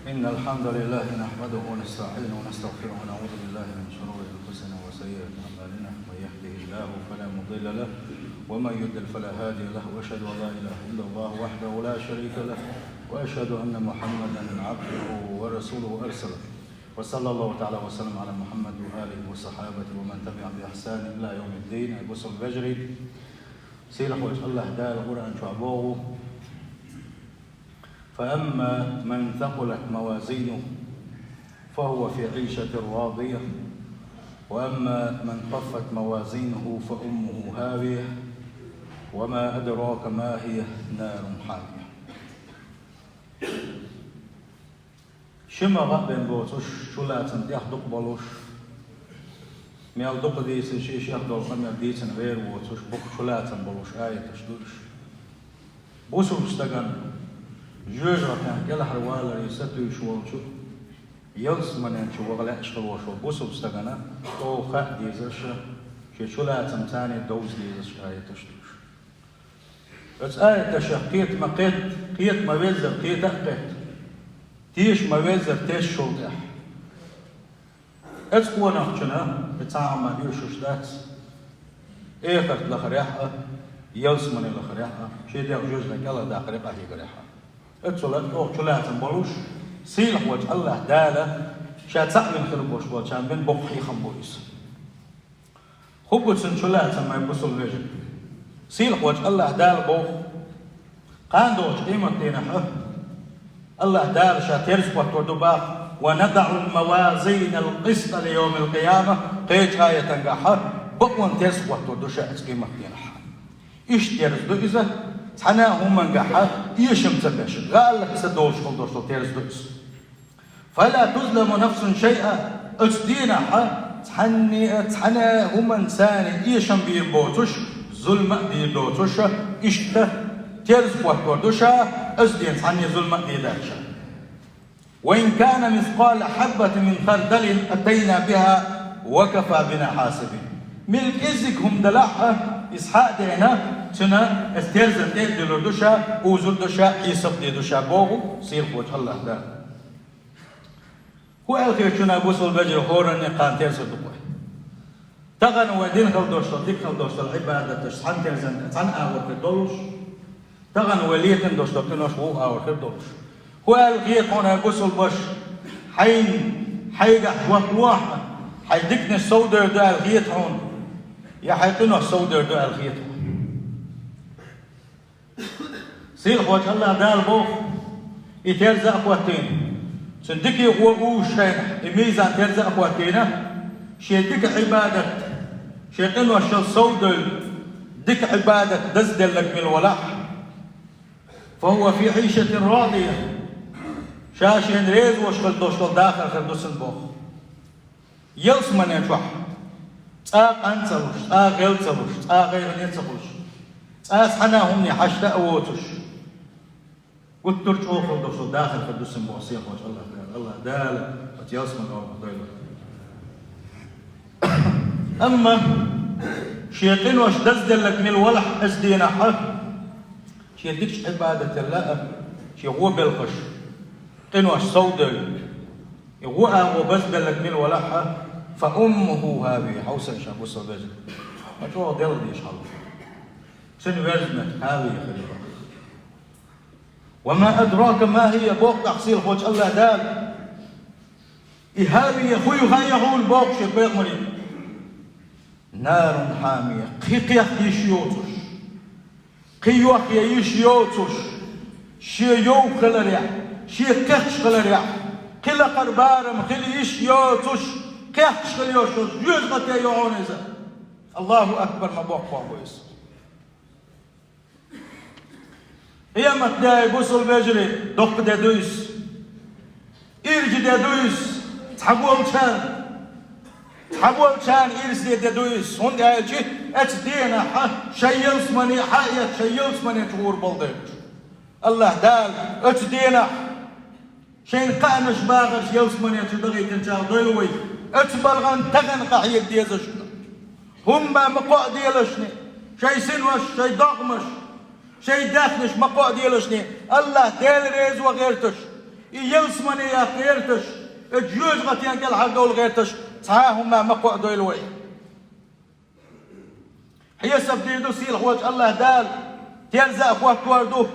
إن الحمد لله نحمده ونستعينه ونستغفره ونعوذ بالله من شرور أنفسنا وسيئات أعمالنا. من يهده الله فلا مضل له ومن يضلل فلا هادي له، وأشهد أن لا إله إلا الله وحده لا شريك له، وأشهد أن محمدا عبده ورسوله أرسله. وصلى الله تعالى وسلم على محمد وآله وصحابته ومن تبع بإحسان إلى يوم الدين. أبوس الفجري سيلح وجه الله دار القرآن شعبوه. فأما من ثقلت موازينه فهو في عيشة راضية، وأما من خفت موازينه فأمه هاوية، وما أدراك ما هي نار حامية. شما غابن بوتوش شلاتن يخدق بلوش ميال دق ديسن شيش يخدق ميال ديسن غير بوتوش بوك شلاتن بلوش آية تشدوش بوسو مستقن جوجا كان كلا حروالا يستوي شوالشو يلس منين شو وغلا اشغل وشو بوسو مستقنا تو خا ديزش شلاتن تاني دوز ديزش آية تشدوش بس آية تشقيت ما قيت ما وزر قيت أقيت تيش ما وزر تيش شلطح اتقوى نحجنا بتعمل يوشوش دات ايخرت لخريحة يلس مني لخريحة شي دي أجوزنا كلا دا خريقة هي خريحة اتسولت او شلاتن بلوش سيلح وجه الله دالة شات سعبين خربوش وشان بين بقحي خنبويس خبوتسن شلاتن ما يبسل الوجه سيلح وجه الله دالة بوخ قاندوش قيمة دينا الله دالة شات يرزق وتردباق ونضع الموازين القسط ليوم القيامة قيت آية تنقاحة بقوان ترزق وتردوشا قيمة دينا إيش ترزدو إذا تحناهم من قاحة يشم تبش قال لك سدوش خلدوش ترزدو فلا تظلم نفس شيئا اتدينا تحناهم من ثاني يشم بيبوتوش ظلم بيبوتوش إشته ترزق وتردوشا اتدين تحني ظلم بيداشا وإن كان مثقال حبة من خردل أتينا بها وكفى بنا حاسبين ملك إزكهم دلعها إسحاق دينا تنا استرزل ديلو دوشا وزل دوشا يسب دي دوشا بوغو سير وجه الله دا هو الخير تنا بوصل بجر هورن قان ترزل دوكوي تغن ودين خل دوشا ديك خل دوشا العبادة تشحن ترزل تحن آور كدولوش تغن وليتن دوشا تنوش هو آور كدولوش هو الخير هنا بوصل بش حين حيقح وطواحا حيدكن السودر دا الخير هون يا حيتنو السودر دا الخير سيل وجه الله دال بوخ يترزق أخواتين سندكي هو شيء ميزان ترزق أخواتينا شيء دك عبادة شيء إنه الشل سودل دك عبادة دزدل لك من الولاح فهو في عيشة راضية شاشين ريز وشغل دوشغل داخل خردوسن بوخ يلس من يفح تاق أنتروش تاق غيلتروش تاق غير نيتروش تاق حناهم يحشت أوتوش قلت ترجعوا خلدوش داخل خردوسن بوخ سيخ وجه الله الله دال وتيلس من أوه أما شيطين وش دزدل لك من الولح أزدينا حق شي ديكش عبادة الله شي هو بالخش قنوش صودل يغوها وبزدل لك من الولح فأمه هذه حوسن شابوس البجل ما شو دل دي شحال سن وزمت هذه خليفة وما أدراك ما هي بوق تحصيل خوش الله دال إهابي يخوي هاي يقول بوق شبيق مريم نار حامية قيقيا يشيوتش قيوح يشيوتش شي يو خلريا شي كخش خلريا قلا قربارم خلي يشيوتش كخش خليوشوش يزغت يا يعونيزا الله أكبر ما بوق فاقويس هي متداي بوصل بجري دق دادويس إرج دادويس تحبول كان إرس دادويس هون دايجي أتدينا شيلس مني حاية شيلس مني تغور بلديج الله دال أتدينا شين قانش باغر شيلس مني تدغي تنشال ضيلوي أتبلغن تغن قحيك ديزشنا هم مقوع ديلشني شي سنوش شي ضغمش شي داخلش مقوع ديلشني الله ديل ريز وغيرتش يلسمني يا خيرتش الجوز غتيان قال حقول غيرتش تعاهم ما مقعدوا الوي هي سبديدو سيل خوج الله دال تيرزا اخوات واردو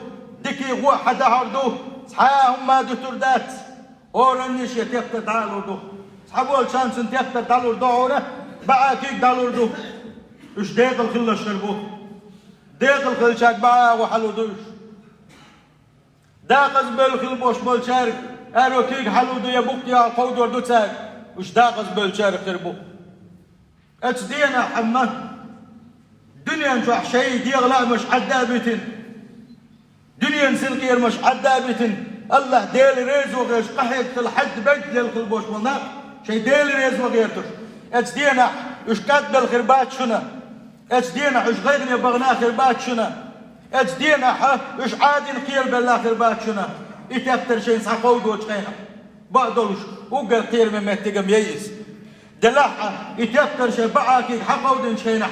دكي غو حدا عردو تعاهم ما دتردات اورنيش يتيقت تعالوردو صحابول شانس انتيقت تعالوردو عوره بعاكيك تعالوردو اش ديق الخلة شربو ديق الخل شاك بعا وحلودوش داقز بالخل بوش بالشارك ارو كيك حلودو يبوك يا قود وردو تساك وش داقز بالشارك خربو اتش دينا حمد دنيا نشوح شيء ديغ مش عدابتن دنيا نسلقير مش عدابتن الله ديل ريز وغيش قحيك الحد بجل الخلبوش والناق شيء ديل ريز وغيرتش اتش دينا اش كاتب الخربات شنا اتش دينا اش غيرني بغنا خربات شنا اتش دينا اش عادي نقير بالله خربات شنا يتفتر شيء صحقود وشقينا بقدرش وقال قير من مهتقم ييس دلاحة يتفتر شيء بعاكي حقود نشينا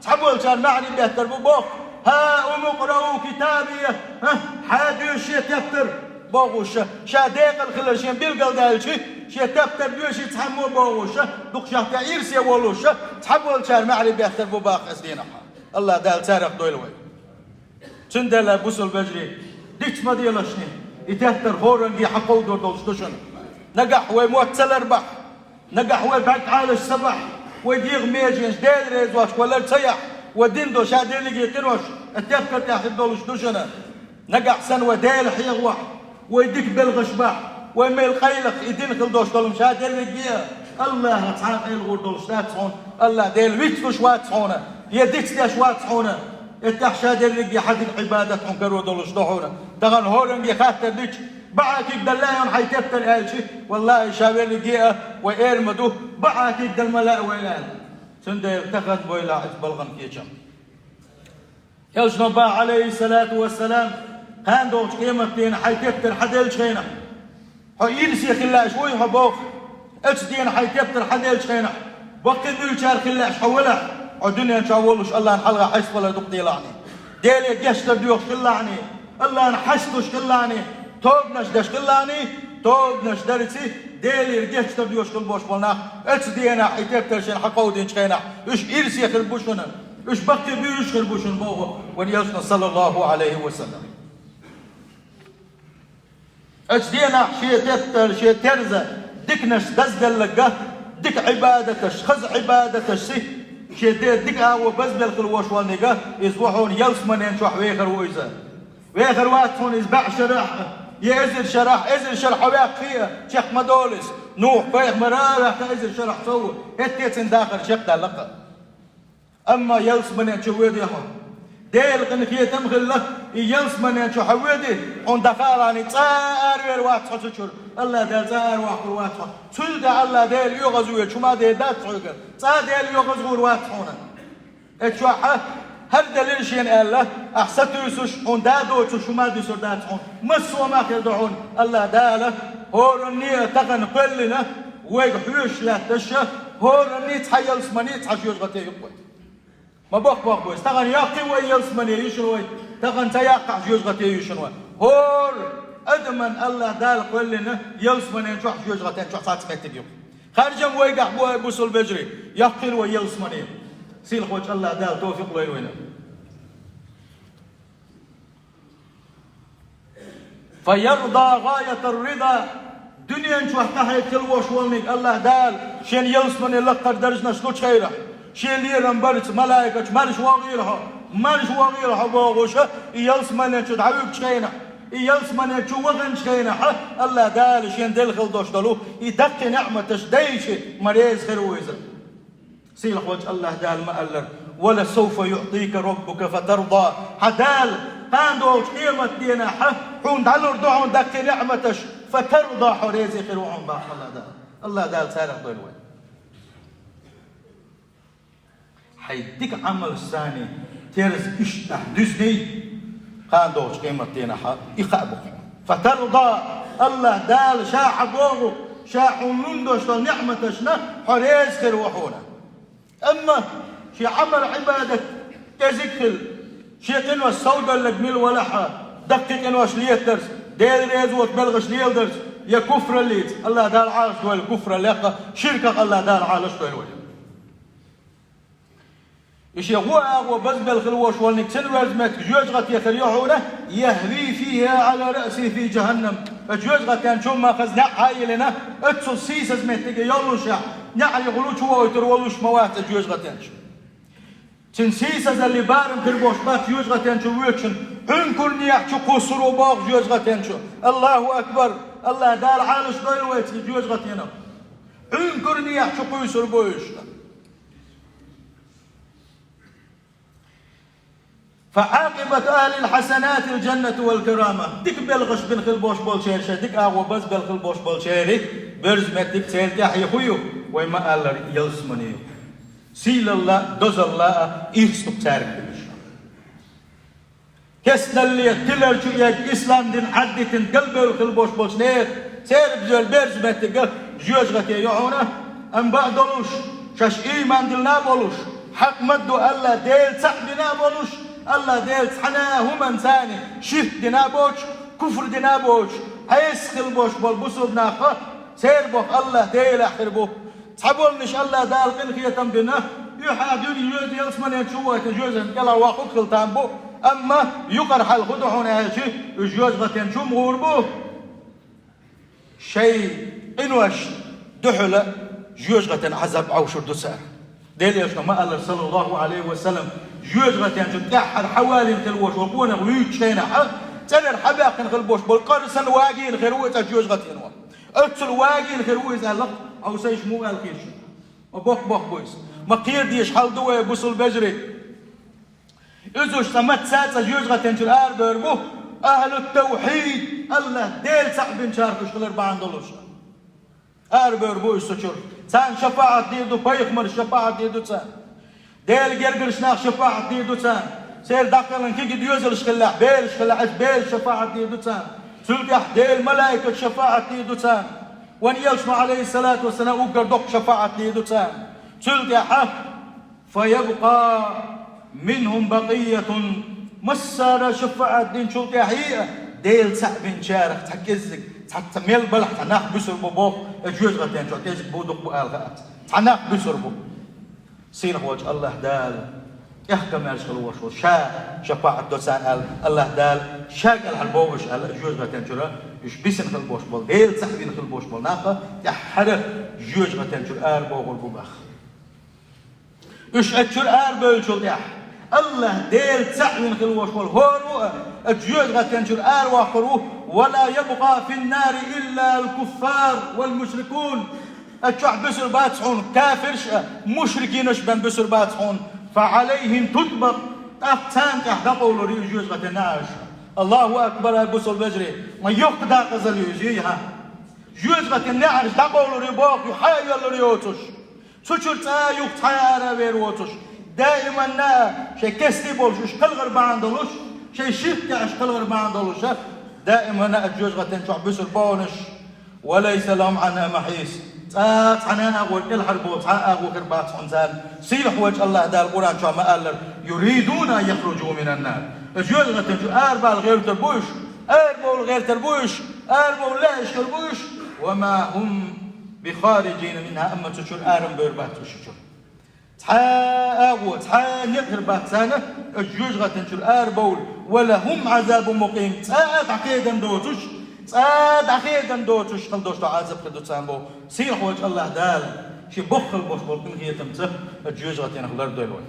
صحبول كان معني بيهتر ببوخ ها ومقرأوا كتابية ها حادي شي تفتر بوغوش شا ديق الخلشين بالقل دالشي شي تفتر بيوشي تحمو بوغوش دوك شا تعيرسي ولوش صحبول كان معني بيهتر بباخ اسدينا الله دال تارق دويلوي تندل بوسل بجري ديش ما ديلشني يتفتر هورنجي حقود ودولشتوشن نقح ويموت سلربح نقح ويبعك عالش سبح وديغ ميجنش ديل ريزواش ولا تسيح وديندو شادين لقي قروش التفكر تاخد دولش دوشنا نقع سن وديل حيغوح ويديك بالغشبح ويميل خيلق يدين خل دوش دولم شادين لقيا الله تعاق الغور دولش تاتسون الله ديل ويتفو شوات صونا يديك سيا شوات صونا التح شادين لقي حد العبادة حنكرو دولش دوحونا دغن هورنجي خاطر ديك بعاكيك دلايون حيتفتر آلشي والله شاوير لقيا وإيرمدو بعاكيك دالملاء ويلان سنده ارتخذ بويلا عزبالغن كيشم يلش نبا عليه الصلاة والسلام كان دوش قيمتين حيتفتر حديل شينا يلسي خلاش وي حبوخ اتش دين حيتفتر حديل شينا وقت دولشار خلاش حوله الدنيا نشاولوش الله نحلغا حيث ولا دقتي لعني ديلي قشتر ديوش خلاني الله نحشتوش خلاني توبنش دش خلاني توبنش درسي ديلي رجعت تبيوش كل بوش بولنا اتش دينا حيتفتر شين حقودين شينا اش إرسي خربوشنا اش بقي بيوش خربوشن بوغو ونيلسنا صلى الله عليه وسلم اتش دينا شي تفتر شي ترزة دكنش دزدل لقاه دك عبادتش خز عبادتش شي ديك هاو بزبل خلوش والنقاه يزوحون يلسمنين شوح ويخر ويزا ويخر واتفون يزبع شرح يأزل شرح أزل شرح وياك خيا شيخ مدولس نوح بيخ مرارة أزل شرح سوى هتيتن داخل شيخ تلقى أما يلس من يشويد يهم ديل قنخية تمخل له يلس من يشويد عند دخلاني تار وات حسشر الله دل تار وات تلد الله ديل يغزو شو ما ديل دات حقر تار ديل يغزو وات حونا اتشوحه هر دليل شين الله أحسنتوا يسوش عن دادو شو ما دي سردات عن مسوا ما كيدعون الله داله هورني تغن قلنا ويحوش لا تشة هورني تحيل سمني تحشيوش غتي يقوي ما بق بويس تغن يقي ويل سمني يشروي تغن تيقع شيوش غتي يشنوي هور أدمن الله دال قلنا يل سمني نشوح شيوش غتي نشوح ساعة سمكتي يوم خارجم ويقع بوصل بجري يقي ويل سمني سيل خوش الله دال توفيق وين فيرضى غاية الرضا دنيا نشوح تحت تلوش والنك الله دال شين يلسمني لقر درجنا شلوش خيره شين ليرن برس ملايكة مالش واغيرها بوغوشة يلسمني شو دعوك شينا يلسمني شو وغن شينا الله دال شين دلخل دوش دلو يدق نعمة تشديش مريز خيرويزة سيل خوش الله دال مألر ولا سوف يعطيك ربك فترضى حدال قاندوش قيمة دينا حون دالور دعون دق نعمتش فترضى حريزي خيروعون باح الله دال سارق دولوين حيديك عمل ثاني ترز اشتح دزني قاندوش قيمة دينا يخابق فترضى الله دال شاح بوغو شاح ونندوش نعمتشنا حريز خيروحونا أما شي عمل عبادة تذكر شي قنوة السوداء اللي جميل ولحها دقيق قنوة شليترس ديل ريزوت بلغش نيلدرز يا كفر الليت الله دار عالش دوال كفر اللي شركة الله دار عالش دوال إيش يغوى بس بالخلوش والنكسن وزمت جوجغت يخريعونه يهوي فيها على رأسه في جهنم جوجغت كان شو ما خزنا عائلنا اتسو سيس زمت يلوش يعني يقولوا شو يترولوش موات جوجغت ينش تنسيس اللي بارم تربوش بات جوجغت ينش ويتشن انكل نيح شو قصر وباق جوجغت ينش الله أكبر الله دار عالش دويل ويت جوجغت ينم انكل نيح شو قصر بويش فعاقبة أهل الحسنات الجنة والكرامة ديك بلغش بن خلبوش بولشير ديك أغوى بس بالخلبوش بولشيري برزمت ديك سير تحيي خيو وما قال يلسمنيو سيل الله دوز الله إيرستو بتارك بلش كسنا اللي تلر شو ياك إسلام دين عدتن قلب الخلبوش بولشنير سير بزول برزمت ديك جوجغتي يعونه أم بعدلوش شاش إيمان دلنا بولوش حق مدو الله ديل سعبنا بولوش الله ديل حنا هم انساني شرك دينابوش كفر دينابوش عيس خلبوش بالبسو بناخه سير بوك الله ديل اخر بوك تحبولنش الله دال قلقية بنا يحادون يجوز يلسمن يتشوه تجوزن قال واخد خلطان بو اما يقر حال خدعون هالشي يجوز غتين شو مغوربو شيء انوش دحلة جوز غتين عذاب عوشر دوسار ديل يشنا ما قال صلى الله عليه وسلم جوز غتين شو تحر حوالي الخلوش وقونا ويوش شينا تنر حباق الخلبوش بالقرص الواقي الخرويس جوز غتين اتس الواقي الخرويس هلق او سيش مو الخيش وبوخ بوخ بويس ما قير ديش حال دوي بوصل بجري ازوش تمت ساتسا جوز غتين شو الار بربو اهل التوحيد الله ديل صعب شاركوش خلر بعن دولوش ار بربو يسوشور تان شفاعة ديدو بيخمر شفاعة ديدو تان ديل جرجرش ناخ شفاعة ديدو تان سير داخلن كي قد يوزل شخلاح بيل شخلاح بيل شفاعة ديدو تان سلقح ديل ملائكة شفاعة ديدو تان وان يلشم عليه الصلاة والسلام وقر دق شفاعة ديدو تان سلقح فيبقى منهم بقية مسارة شفاعة دين شلقح هي ديل سعبين شارخ تحكزك تميل بلح تناخ بسر بوخ جوز غتين شو تيزك بودق بقال غات تناخ بسر بو سين وجه الله دال يحكم يرش خلوش شا شفاعة دوسان الله دال شاق الحلبوش جوز غتين شو يش بيسن خلبوش بول ديل سحبين خلبوش بول ناقة يحرق جوز غتين شو بوغ البوباخ يش اتشر بول شو يح الله ديل سحبين خلوش بول هو جوز غتين شو واخروه ولا يبقى في النار إلا الكفار والمشركون أتشوح بسر باتحون كافرش مشركينش بن بسر باتحون فعليهم تطبق أفتان تحدقوا لريجوز غتناش الله أكبر بسر بجري ما يقدر قزل يجيها جوز غتناش دقوا لريبوك يحايل لريوتش سوشر تايوك تحيارا بيروتش دائما نا شي كستي بولش قلغر باندلوش شي شيك قلغر باندلوش دائما أنا أجوز غتين شو بسر بونش وليس لهم عنها محيص عنها أقول كل حربوت أقول كربات حنزان سيلح وجه الله دا القرآن شو ما قال يريدون أن يخرجوا من النار أجوز غتين شو أربع الغير تربوش أربع الغير تربوش أربع لا تربوش وما هم بخارجين منها أما تشور أرم بيربات تشور نقهر باتسانة الجوج غتنشر بول ولا هم عذاب مقيم عقيدا دوتش عقيدا دوتش خل دوش عذاب خدوتسان بو سيح وجه الله دال شي بخل بوش بول كن هي تمسه الجوج غتين خلر دولوي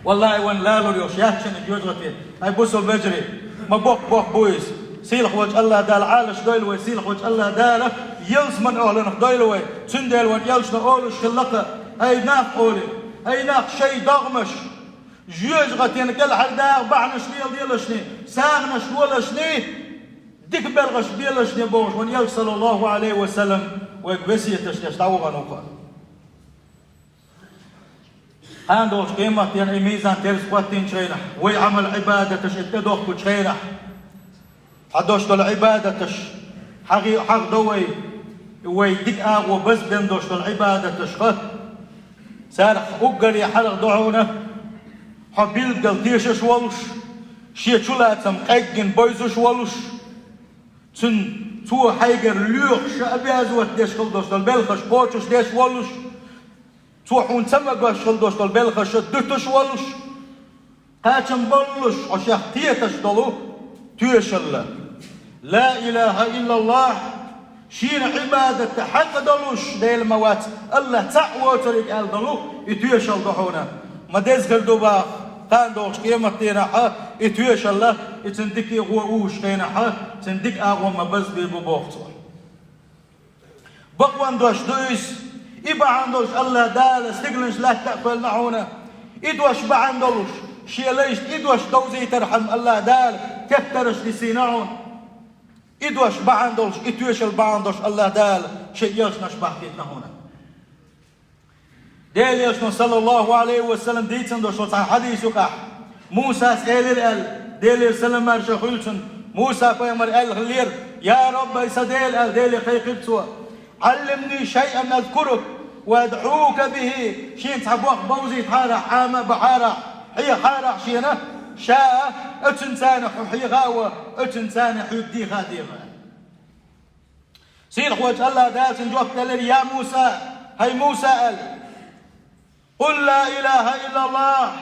والله وان لا لوريوش يحشن الجوج غتين هاي بوسو بجري ما بوخ بويس سيح وجه الله دال عالش دولوي سيح وجه الله دال يلس من أهلنا دولوي تندل وان يلش نقولش خلقه أي ناق قولي أي ناق شيء ضغمش جوج غتين كل حرداغ بعنش ليل ديلشني ساغنش ولشني ديك بلغش بيلشني بوش ون يل صلى الله عليه وسلم ويكبسي تشتش تعوغا نوقا هاندوش قيمة يعني ميزان تيرس قواتين شينا ويعمل عبادة تش اتدوخ بشينا حدوش دول عبادة تش حق دوي ويديك آغو بس بندوش دول عبادة تش سارح أقري حلق دعونا حبيل قلتيش شوالوش شي تشولاتم قاقين بويزو شوالوش Çün tu hayger lüx şabiyazwat deş kıl dostlar belxaş qoçuş deş woluş. Tu hun tamaga şıl dostlar belxaş dütüş woluş. Kaçın bolluş oşaq tiyetaş dolu tüyeşalla. La ilahe illallah şiir ibadette hak doluş değil mevat. Allah ta'voterik el dolu tüyeşal duhuna. Madez gırduba قان دوش قيمة تيناحا إتويش الله إتندكي غووش تيناحا تندك أغوى مبز ببوغتو بقوان دوش دويس إبعان دوش الله دال استقلنش لا تأكل معونا إدوش بعان دوش شيليش إدوش دوزي ترحم الله دال كترش لسيناعون إدوش بعان دوش إتويش البعان دوش الله دال شيئاش نشبح كيتنا هنا ديليشن صلى الله عليه وسلم ديتن دوش حديثك موسى سئلر ال ديلي سلم مرشا خلتن موسى قيمر ال خلير يا رب يسديل ال ديلي خيقبتوا علمني شيئا اذكرك وادعوك به شين تحبوك بوزي تحارع حامة بحارع هي حارع شينا شاء اتنسانح وحي غاوة اتنسانح يدي خاديغا سير خوات الله داتن جوك دلير يا موسى هاي موسى ال قل لا إله إلا الله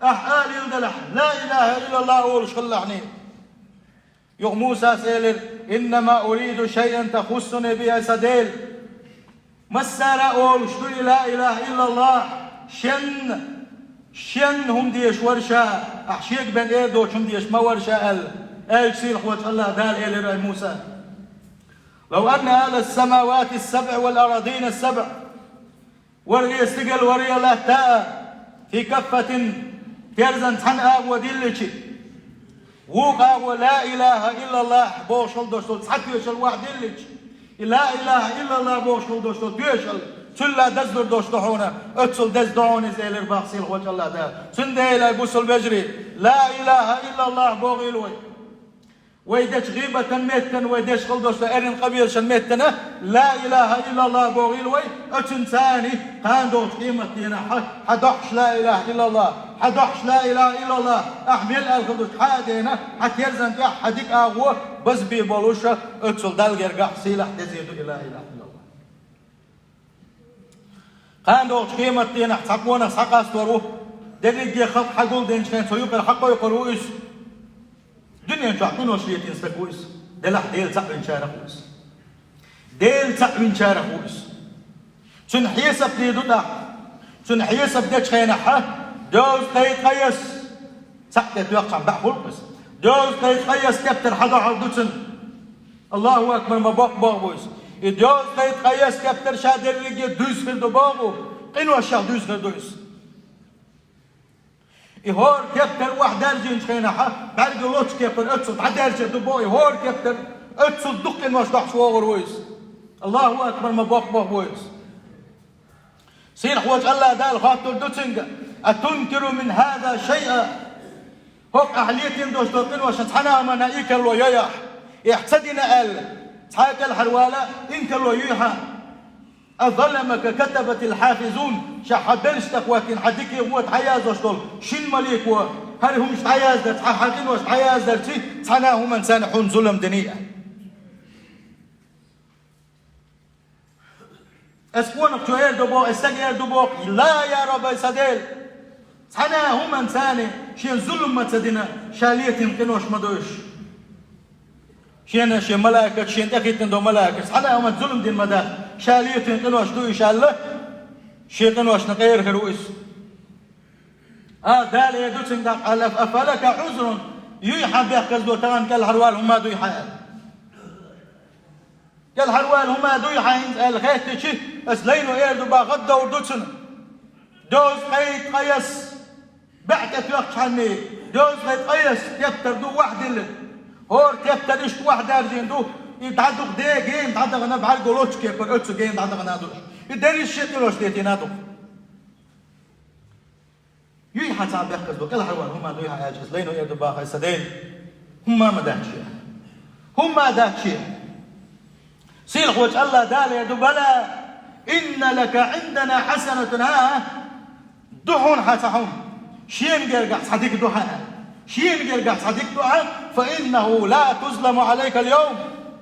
أحالي ودلح لا إله إلا الله ورش خلعني يغ موسى سيلر إنما أريد شيئا تخصني بها سديل مسارة ورش لا إله إلا الله شن هم ديش ورشا أحشيك بن إيدو شم ديش ما ورشا أل سير خوات الله دال إلر موسى لو أن أهل السماوات السبع والأراضين السبع وري استقل وري الله تاء في كفة ترزن تحنقا ودلتي وقا ولا إله إلا الله بوشل دوشل تحكيشل واحد دلتي لا إله إلا الله بوشل دوشل تيشل تلا دزدر دوشتحونا اتسل دزدعوني زي الارباقسيل وجه الله ده سنده إلى بوسل بجري لا إله إلا الله بوغيلوي ويدش غيبة ميتن ويدش خلدوش لأرن قبيل شن ميتنا لا إله إلا الله بوغيلوي أتنساني قاندوش قيمتنا حدوحش لا إله إلا الله حدوحش لا إله إلا الله أحمل الخلدوش حادينا حتى يرزن حديك أغوى بس بيبولوشا أتسل دالغير قحسيلة تزيدو إله إلا الله قاندوش قيمتنا حقونا ساقاستورو دقيق خلق حقول دينشين سيوق الحق يقرؤوش دنيا تعطون وشيتين سكويس دلح ديل تعبين شارخويس ديل تعبين شارخويس شن حيسب ديدو دا شن حيسب ديش خينحة دوز قيد قيس سحكة توقع بحفل بس دوز قيد قيس كبتر حدا عردوشن الله أكبر ما باق باغويس دوز قيد قيس كبتر شادر لقي دوز في الدباغو قينو الشاق دوز في الدوز إهور كبتر واحد درجة خينحة بعد لوتش كبتر أتصل بعد درجة دبوي إهور كبتر أتصل دقن واش ضحش وغر ويس الله أكبر ما باق ويس سير حواج الله دال خاطر دوتشنجا أتنكر من هذا شيئا هوك أحليتين دوش دوتين واش تحنا ما نايك لو ياح يحتدنا ال تحاك الحروالة إنك لو يوحى أظلمك كتبت الحافظون شحبلش تقواتين حديك هو تحياز وشتول شين مليك و هل هم مش تحياز ده تحاكين وش تحياز ده تي تحناهم إنسان حون ظلم دنيا أسبونك شوير دبوق استجير دبوق لا يا رب يسدل تحناهم إنسان شين ظلم ما تدينا شاليتين قنوش مدوش شين ملائكة شين أكيد دو ملائكة تحناهم ظلم دين مدى شاليتين قنوش دو إن شاء الله شي قنوش نغير خرويس دال يدوتن على أفلك عذر يحا بيحكز دو تغان كالحروال هما دو يحا كالحروال هما دو يحا الخيط تشي اسلينو ايردو باغد وردوتن دوز قيت قيس بعكت يقش عني دوز قيت قيس يفتر دو واحد اللي هور تفتر اشت واحد ارجين دو يتعدق دي جيم تعدق انا بعال قولوش كيف اتسو جيم تعدق انا دوش يدري الشيء يلوش ديتي نادو يحا تعب يحكز دو كالحروال هما دو يحا ياجز لينو ايردو باغ يسدين هما ما داكشي هما داكشي سيل خوش الله دال يا بلا إن لك عندنا حسنة ها دحون حتحون شين جرجع صديق دحاء شين جرجع صديق دحاء فإنه لا تظلم عليك اليوم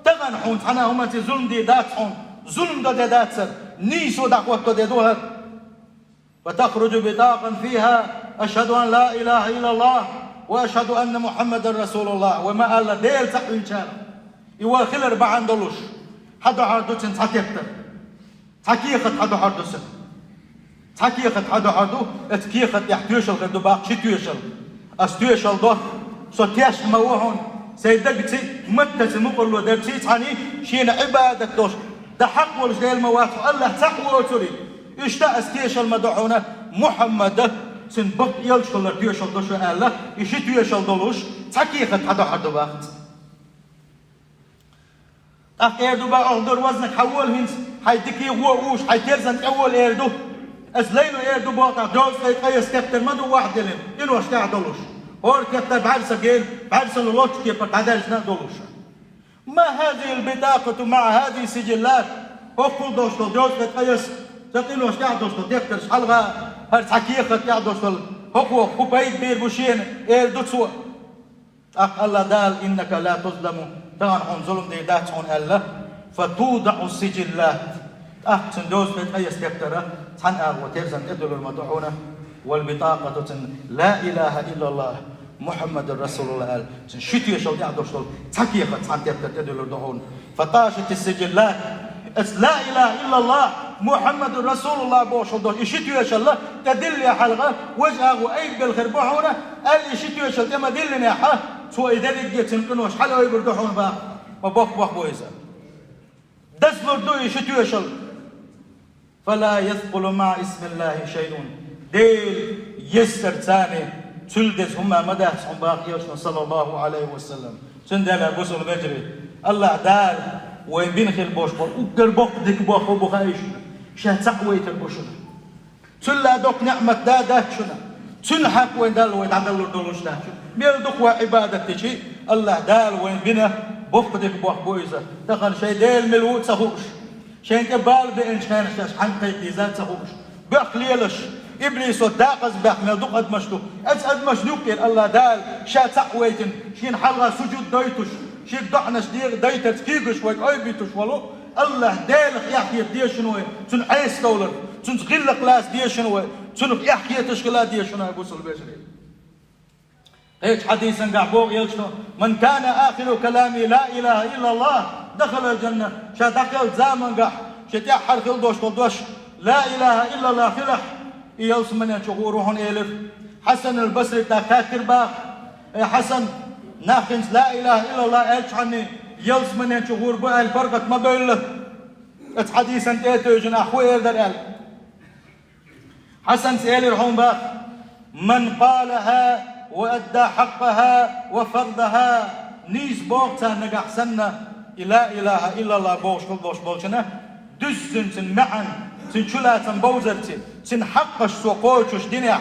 تغن حون حنا هم ظلم دي دات حون ظلم ده دات سر نيسو دعوة ده دوهر فتخرج بطاقا فيها أشهد أن لا إله إلا الله وأشهد أن محمد رسول الله وما قال ديل تحوين شار يواخل 4 دولوش حدو حردو تنتحكيكتر تحكيخت حدو حردو سن تحكيخت حدو حردو اتكيخت يحتوشل كدو باق شتوشل استوشل دو سوتياش موهون سيدقتي متت مقلو درتي تعني شين عبادك دوش ده حق ولش ديل مواتو الله تقوى وتريد اشتا استيشل مدعونا محمد سن بق يلشل توشل دوشو الله يشي توشل دولوش تحكيخت حدو حردو باقت اردو با اغدر وزنك حول هنس حيدكي ووش حيترزن اول اردو از ليلو اردو باقع دوز قيس كابتر مدو واحد لين انو اشتاع دولوش اور كابتر بعرسة جيل بعرسة لولوش كيبر تعدالجنا دولوش ما هذه البطاقة مع هذه السجلات اقل دوشتو دوز قيس تقيلو اشتاع دوشتو ديكتر شحلغا هرس حكيخة تاع دوشتو هو خبايد بير بوشين اردو تسوى الله دال انك لا تظلم طبعا هم ظلم دي داتهم الله فتوضع السجلات سندوز في أي استكترة تنقى وترزن إدل المدعونة والبطاقة لا إله إلا الله محمد رسول الله شتي يشل يعدوشل تكيخة تنتبت إدل المدعون فطاشت السجلات لا إله إلا الله محمد رسول الله بوشل دوش شتي يشل تدل يا حلقة وجهه وأي بالخربوحونة قال شتي يشل تما دلنا يا حا سو إدارة جيتن كنوش حلو يبردحون با وبوك بويزا دزلور دو يشتو يشل فلا يثقل مع اسم الله شيء ديل يسر ثاني تلدز هما مدحس هم باقيوشنا صلى الله عليه وسلم سندل بوصل بجري الله دال وين بينخل بوش بول وقر بوق ديك بوخ وبخايش شه تقويت البوشنا تلا دوك نعمة داكشنا تنحق وين دال وين عدل دولوش داكشنا بيردك وعبادة تشي الله دال وين بنا بفقدك بوح بويزة تقل شي ديل ملوت سهوش شين كبال بإنشان شاش حنقي تيزات سهوش بأقليلش إبليس وداقز بأحمل دوق أدمشتو أد مشنوك الله دال شا تقويتن شين حلغة سجود دايتوش شين دعنش دير دايتر تكيقش ويك أي بيتوش ولو الله دالك يحكي ديشنوي تن عيس دولر تن تغلق لاس ديشنوي تن يحكي تشغلا ديشنوي بوصل بيشري هيك حديثا قعبوغ يلشنو من كان آخر كلامي لا إله إلا الله دخل الجنة شا دخل زامن قح شا تحر خلدوش لا إله إلا الله خلح يلس من ينشغو روحون إلف حسن البصري تا كاكر باق حسن ناخنس لا إله إلا الله إلش عني يلس من ينشغو ربا البركة ما بيله ات حديثا تيتو جن أخوي يردر إل حسن سيالي رحون باق من قالها وأدى حقها وفرضها نيز بوقتها نجح سنة لا إله إلا الله بوش كل بوش بوشنا دزن سن معن سن شلا سن بوزرتي سن حقش سوقوشش دنيا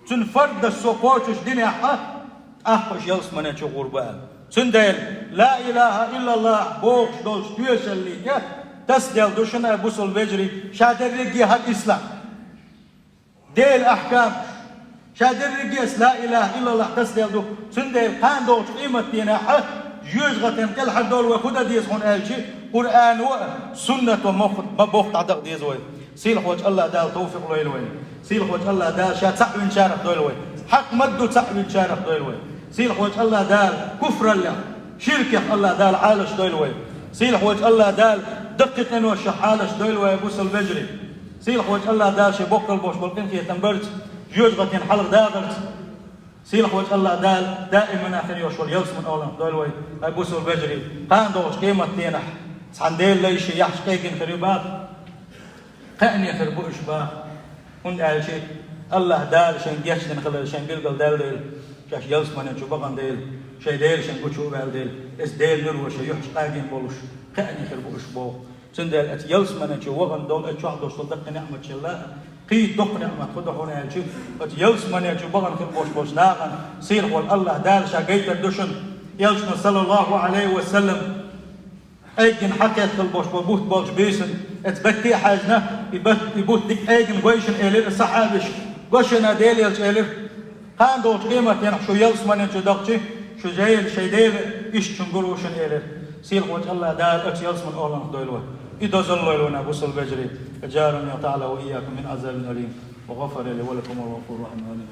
سن فردش سوقوشش دنيا أخش يلس من يشغور بقى سن ديل لا إله إلا الله بوش دوش تيوش اللي تسدل دوشنا بوصل بجري شادر رجي حق إسلام ديل أحكام شادر رجيس لا إله إلا الله تسدل دو سندل قان دوش قيمة دينا حق جوزغتين كل حد دول وخدا ديز هون ألشي قرآن وسنة ومخد مبوخت عدق ديز وين سيلح وجه الله دال توفيق لويل وين سيلح وجه الله دال شا تعوين شارح دول وين حق مدو تعوين شارح دول وين سيلح وجه الله دال كفر الله شركة الله دال عالش دول وين سيلح وجه الله دال دقيق انو الشحالش دول وين بوس البجري سيلح وجه الله دال شي بوك البوش بلقين فيه تنبرت جوزغتين حلق داغرت سيلح وجه الله دال دائما آخر يوشول يلس من أولا دول وي أبوسو البجري قان دوش قيمة تينح سعنديل ليش يحش قيقين خريبات قاني خربو إشباه هن قال شيء الله دال شين جيشن خلال شين قلقل دال ديل شاش يلس من ينشو بغن ديل شي ديل شين قوشو بال ديل اس ديل نروش يحش قيقين بولوش قاني خربو إشباه سندل أت يلس من ينشو وغن دول أتشوح دوش صدق نعمة شلا قيد دق نعمة خده هنا يلشي أت يلس من ينشو بغن خربوش بوش ناغن سير قول الله دال شاقيت الدشن يلشنا صلى الله عليه وسلم ايجن حكيت خلبوش بوت بولش بيسن اتبكي حاجنا يبوت ديك ايجن قويشن إلير الصحابش قوشنا ديل يلش إلير قان دوش قيمة ينح شو يلس من ينشو دقشي شو جايل شي ديل إيش تنقروشن إلير سيل وجه الله دال أكس يرسم الأولى نخدويلوه إذا زلوا لنا بوصل بجري جارني وتعالى وإياكم من عذاب أليم وغفر لي ولكم والغفور الرحيم.